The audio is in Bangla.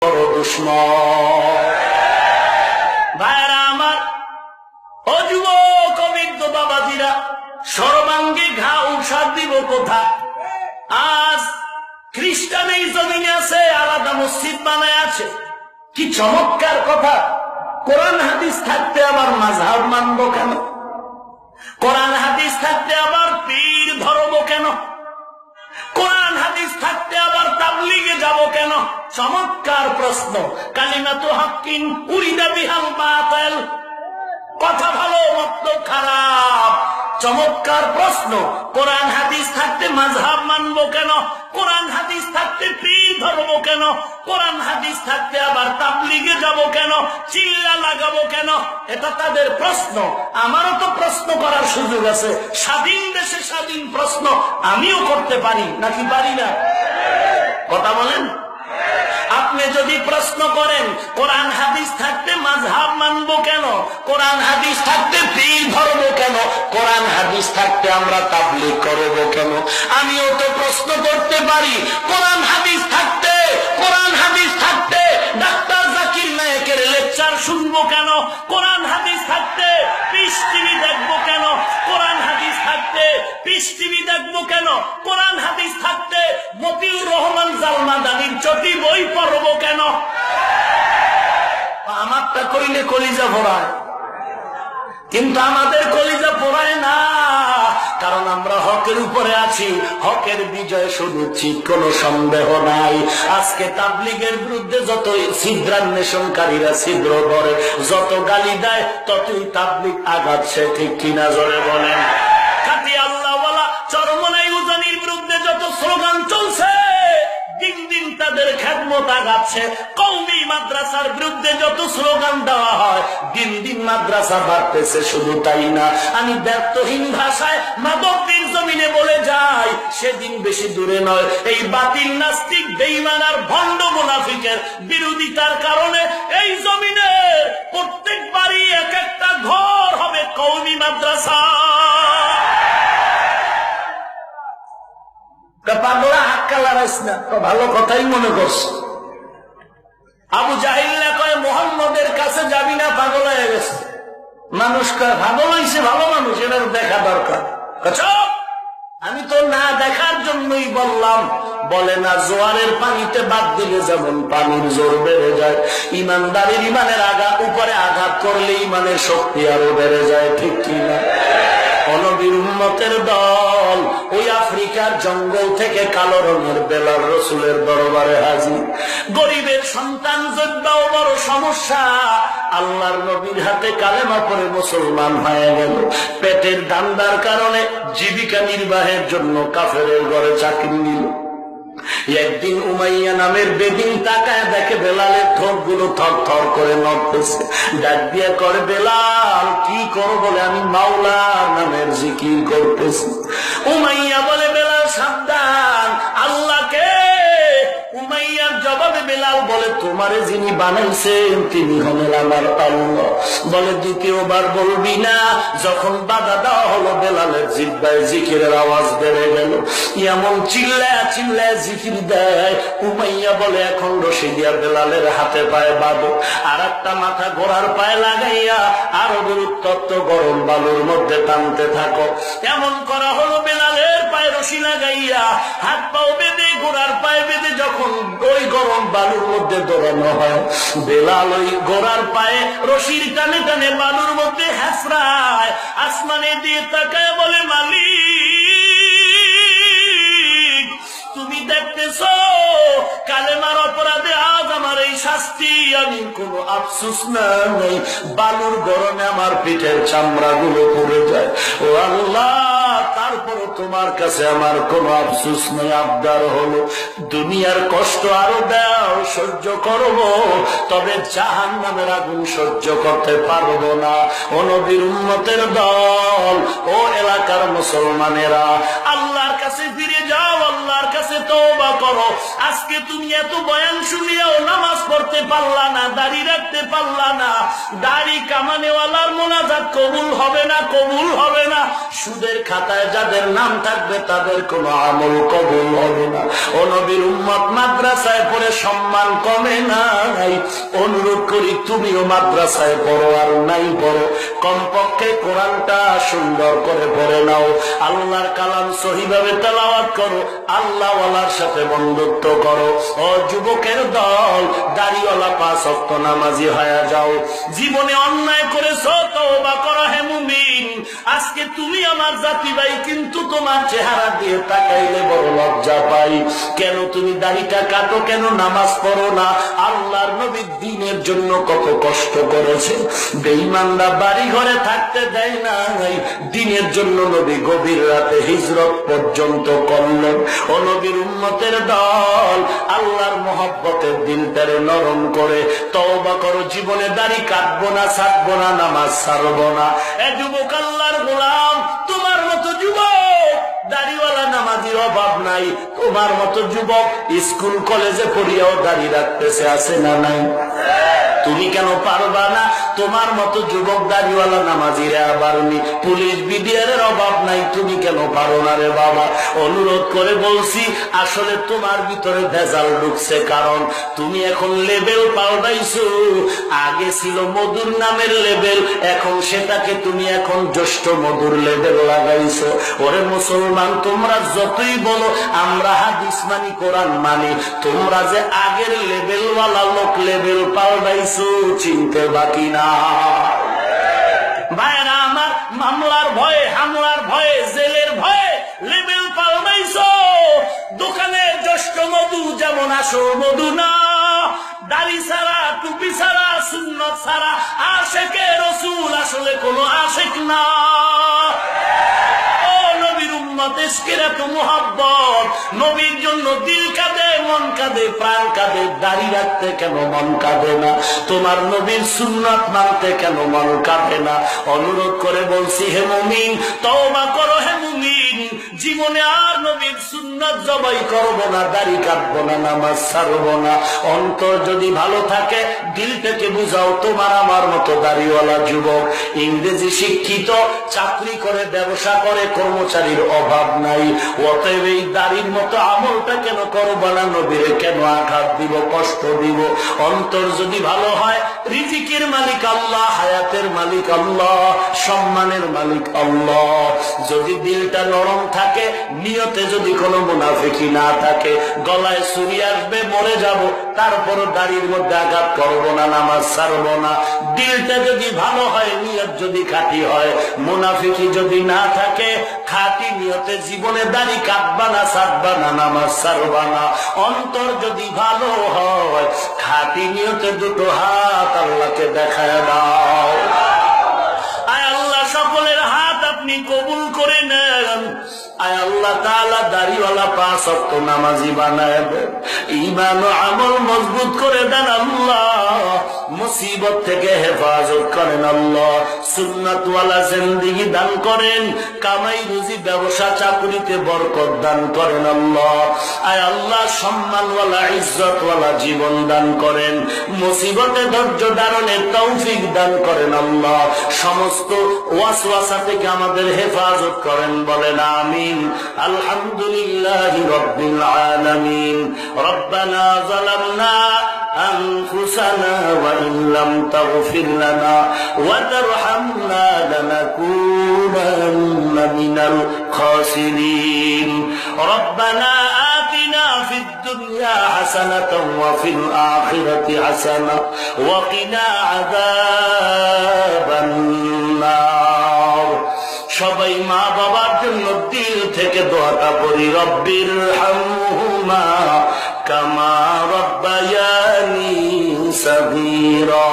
বড় দুশ্মন। ভাইরা আমার, ও যুবক অভিজ্ঞ বাবাজিরা, সর্বাঙ্গে ঘা ঔষধ দিব কোথা? আজ খ্রিস্টান এই জমিনে আছে, আলাদা মসজিদ বানায় আছে। কি চমৎকার কথা! কোরআন হাদিস থাকতে আবার মাযহাব মানবো কেন? কোরআন হাদিস থাকতে আবার পীর ধরবো কেন? কোরআন হাদিস থাকতে আবার তাবলীগে যাব কেন? চমৎকার প্রশ্ন। কালিমাতু হাক্কিন উরিদা বিহাল বাতিল, কথা ভালো মতলব খারাপ। চমৎকার প্রশ্ন। কোরআন হাদিস থাকতে মাযহাব মানবো কেন? কোরআন হাদিস থাকতে পীর ধরবো কেন? কোরআন হাদিস থাকতে আবার তাবলীগে যাব কেন? চিল্লা লাগাবো কেন? এটা তাদের প্রশ্ন। আমারও তো প্রশ্ন করার সুযোগ আছে। স্বাধীন দেশে স্বাধীন প্রশ্ন আমিও করতে পারি, নাকি পারি না? কথা বলেন। আপনি যদি প্রশ্ন করেন কোরআন হাদিস থাকতে মাযহাব মানবো কেন, কোরআন হাদিস থাকতে পীর ধরবো কেন, কোরআন হাদিস থাকতে আমরা তাবলীগ করবো কেন, আমিও তো প্রশ্ন করতে পারি। কোরআন হাদিস থাকতে ডাক্তার জাকির নায়েকের লেকচার শুনবো কেন? কোরআন হাদিস থাকতে পিস টিভি দেখবো কেন? কোরআন হাদিস থাকতে পিস টিভি দেখবো কেন? কোরআন হাদিস থাকতে মতিউর রহমান জালমাদানির চটি বই পড়বো কেন? আমারটা কইলে কলিজা ভরায়, কিন্তু আমাদের কলিজা পড়ায় না, কারণ আমরা হকের উপরে আছি। হকের বিজয় সুনিশ্চিত, কোনো সন্দেহ নাই। আজকে তাবলীগের বিরুদ্ধে যত ছিদ্রান্বেষণকারীরা ছিদ্র করে, যত গালি দেয়, ততই তাবলীগ আগাচ্ছে। ঠিক কিনা জোরে বলেন? খাঁটি আল্লাহওয়ালা চরমনাই উজানির বিরুদ্ধে যত স্লোগান চলছে, দিন দিন তাদের খেদমত আগাচ্ছে। কওমি মাদ্রাসার বিরুদ্ধে যত স্লোগান দেওয়া হয়, দিন দিন মাদ্রাসা বাড়তেছে। শুধু তাই না, আমি ব্যর্থহীন ভাষায় মাদকদের জমিনে বলে যাই, সেদিন বেশি দূরে নয়, এই বাতিল নাস্তিক বেঈমান আর ভণ্ড মুনাফিকের বিরোধিতার কারণে এই জমিনে প্রত্যেক বাড়ি এক একটা ঘর হবে কওমি মাদ্রাসা। পাগলা হাক্কা লাগাইস না, ভালো কথাই মনে করছ। আবু জাহিল্লা কয় মুহাম্মদের কাছে যাবি না, পাগল হয়ে গেছে। মানুষ পাগল হয়েছে, ভালো মানুষ, এটার দেখা দরকার। আমি তো না দেখার জন্যই বললাম। বলে না, জোয়ারের পানিতে বাদ দিলে যেমন পানির জোর বেড়ে যায়, ইমানদারের ইমানের উপরে আঘাত করলে ইমানের শক্তি আরো বেড়ে যায়। ঠিক কিনা? নবীর উম্মতের দল ওই আফ্রিকার জঙ্গল থেকে কালো রঙের বেলাল রসুলের দরবারে হাজির। গরিবের সন্তান যোদ্ধাও বড় সমস্যা। আল্লাহর নবীর হাতে কালেমা পড়ে মুসলমান হয়ে গেল। পেটের দান্দার কারণে জীবিকা নির্বাহের জন্য কাফেরের ঘরে চাকরি নিল। একদিন উমাইয়া নামের বেদিন তাকায় দেখে বেলালের ঠোঁট গুলো থর থর করে নড়তেছে। ডাক দিয়া করে, বেলাল কি করো? বলে, আমি মাওলার নামের জিকির করতেছি। উমাইয়া বলে, বেলাল সাবধান, আল্লাহকে। উমাইয়ার জবাবে বেলাল বলে, তোমারে যিনি বানাইছেন তিনি হলেন আমার আল্লাহ। বলে, দ্বিতীয়বার বলবি না। যখন বাধা দেওয়া হলো, বেলালের জিহ্বায় জিকিরের আওয়াজ বেড়ে গেল। এমন চিল্লায় চিল্লায় জিকির দেয়। উমাইয়া বলে, এখন রশি দিয়া বেলালের হাতে পায়ে বাঁধো, আর একটা মাথা ঘোড়ার পায়ে লাগাইয়া আরবের উত্তপ্ত গরম বালুর মধ্যে টানতে থাকো। এমন করা হলো। বেলালের পায়ে রশি লাগাইয়া হাত পাও বেঁধে, ঘোড়ার পায়ে বেঁধে যখন ওই গরম বালুর মধ্যে দৌড়ানো হয়, বেলাল ওই ঘোড়ার পায়ে রশির টানে টানে বালুর মধ্যে হেসরায়। আসমানে দিয়ে তাকায় বলে, মালিক তুমি দেখতেছ কালেমার অপরাধে আজ আমার এই শাস্তি, আমি কোনো আফসোস নাই। বালুর গরমে আমার পিঠের চামড়া গুলো পড়ে যায়। ও আল্লাহ, তারপর তোমার কাছে আমার কোনো আফসোস নেই। আবদার হলো, দুনিয়ার কষ্ট আরো দাও, সহ্য করবো, তবে জাহান্নামের আগুন সহ্য করতে পারবো না। ও নবীর উম্মতের দল, ও এলাকার মুসলমানেরা, আল্লাহর কাছে ফিরে যাও, আল্লাহর কাছে তওবা করো। আজকে তুমি এত বয়ান শুনিয়াও নামাজ পড়তে করতে পারলা না, দাড়ি রাখতে পারলা না, দাড়ি কামানেওয়ালার মোনাজাত কবুল হবে না, কবুল হবে না। সুদের খাতায় যাদের নাম থাকবে তাদের কোনো আমল কবুল হবে না। ও নবীর উম্মত, মাদ্রাসায় পড়ে সম্মান কমে নাই। অনুরোধ করি তুমিও মাদ্রাসায় পড়ো আর নাই পড়ো, কমপক্ষে কোরআনটা সুন্দর করে পড়ে নাও, আল্লাহর কালাম সহিভাবে তেলাওয়াত করো, আল্লাহওয়ালার সাথে বন্ধুত্ব করো। ও যুবকের দল, দাড়িওয়ালা 5 ওয়াক্ত নামাজি হয়ে যাও। জীবনে অন্যায় করেছো, তওবা করো হে মুমিন। আজকে তুমি আমার জাতি ভাই, কিন্তু তোমার চেহারা দিয়ে তাকাইলে বড় লজ্জা পাই। কেন তুমি দাড়িটা কাটো, কেন নামাজ পড়ো না? আল্লাহর নবী দ্বীনের জন্য কত কষ্ট করেছে। বেঈমানরা বাড়ি ঘরে থাকতে দেয় না, দ্বীনের জন্য নবী গভীর রাতে হিজরত পর্যন্ত করলেন। ও নবীর উম্মতের দল, আল্লাহর মহব্বতের দিলটারে নরম করে তওবা করো। জীবনে দাড়ি কাটবো না, ছাড়বো না, নামাজ ছাড়বো না। এ যুবক, আল্লাহর গোলাম, তোমার মতো যুবক দাড়িওয়ালা নামাজির অভাব নাই। তোমার মতো যুবক স্কুল কলেজে পড়িয়াও দাড়ি রাখতেছে, আছে না নাই? তুমি কেন পারবা না? তোমার মতো যুবক দাড়িওয়ালা নামাজিরা পারোনি। পুলিশ বিডিআরের অভাব নাই, তুমি কেন পারো না রে বাবা? অনুরোধ করে বলছি, আসলে তোমার ভিতরে ভেজাল ঢুকছে, কারণ তুমি এখন লেবেল পাল্টাইছো। আগে ছিল মধুর নামের লেবেল, এখন সেটাকে তুমি এখন জ্যেষ্ঠ মধুর লেবেল লাগাইছো। ওরে মুসলমান, তোমরা যতই বলো আমরা হাদিস মানি, কোরআন মানি, তোমরা যে আগের লেবেলওয়ালা লোক লেবেল পাল্টাইছো চিনতে বাকি না। ভাইরা আমার, মামলার ভয়ে, হামলার ভয়ে, জেলের ভয়ে লেবেল পাল্টাইছো। দোকানে জ্যেষ্ঠ মধু যেমন আসল মধু না। দাড়ি ছাড়া, টুপি ছাড়া, সুন্নত ছাড়া আশেকে রাসূল আসলে কোনো আশেক না। নবীর জন্য দিল কাঁদে, মন কাঁদে, প্রাণ কাঁদে। দাড়ি রাখতে কেন মন কাঁদে না? তোমার নবীর সুন্নাত মানতে কেন মন কাঁদে না? অনুরোধ করে বলছি, হে মুমিন, তওবা করো হে মুমিন। জীবনে আর নবীর সুন্নাত জবাই করবো না, দাড়ি কাটবো না, নামাজ ছাড়বো না। অন্তর যদি ভালো থাকে, দিল থেকে বুঝাও। তোমার আমার মতো দাড়িওয়ালা যুবক ইংরেজি শিক্ষিত, চাকরি করে, ব্যবসা করে, কর্মচারীর অভাব নাই। অতএব এই দাড়ির মতো আমলটা কেন করবো না? নবীরে কেন আঘাত দিব, কষ্ট দিব? অন্তর যদি ভালো হয়, রিজিকের মালিক আল্লাহ, হায়াতের মালিক আল্লাহ, সম্মানের মালিক আল্লাহ। যদি দিলটা নরম থাকে, নিয়তে যদি কোনো মুনাফিকি না থাকে, গলায় ছুরি আসবে, মরে যাব, তারপরও দাড়ির মধ্যে আঘাত করবো না, নামাজ ছাড়বো না। দিলটা যদি ভালো হয়, নিয়ত যদি খাঁটি হয়, মুনাফিকি যদি না থাকে, খাঁটি নিয়তে জীবনে দাড়ি কাটবা না, ছাড়বা না, নামাজ ছাড়বা না। অন্তর যদি ভালো হয়, খাঁটি নিয়তে দুটো হাত আল্লাহকে দেখায় দাও। আয় আল্লাহ, সকলের হাত আপনি কবুল করে নেন। আয় আল্লাহ তাআলা, দাড়িওয়ালা 5 ওয়াক্ত নামাজি বানায় দেন, ঈমান ও আমল মজবুত করে দেন আল্লাহ। মুসিবত থেকে হেফাজত করেন আল্লাহ। সুন্নাতওয়ালা জিন্দেগি দান করেন, কামাই রুজি, ব্যবসা চাকরিতে বরকত দান করেন আল্লাহ। আয় আল্লাহ, সম্মানওয়ালা, ইজ্জতওয়ালা জীবন দান করেন, মুসিবতে ধৈর্য ধারণের তৌফিক দান করেন আল্লাহ। সমস্ত ওয়াসওয়াসা থেকে আমাদের হেফাজত করেন, বলেন আমিন। আলহামদুলিল্লাহি রাব্বিল আলামিন। রব্বানা যালামনা أنفسنا وإن لم تغفر لنا وترحمنا لنكونن من الخاسرين. ربنا آتنا في الدنيا حسنة وفي الآخرة حسنة وقنا عذاب النار. সবাই মা বাবার জন্য দিল থেকে দোয়াটা করি, রব্বির হামহুমা কামা রব্বায়ানি সগীরা।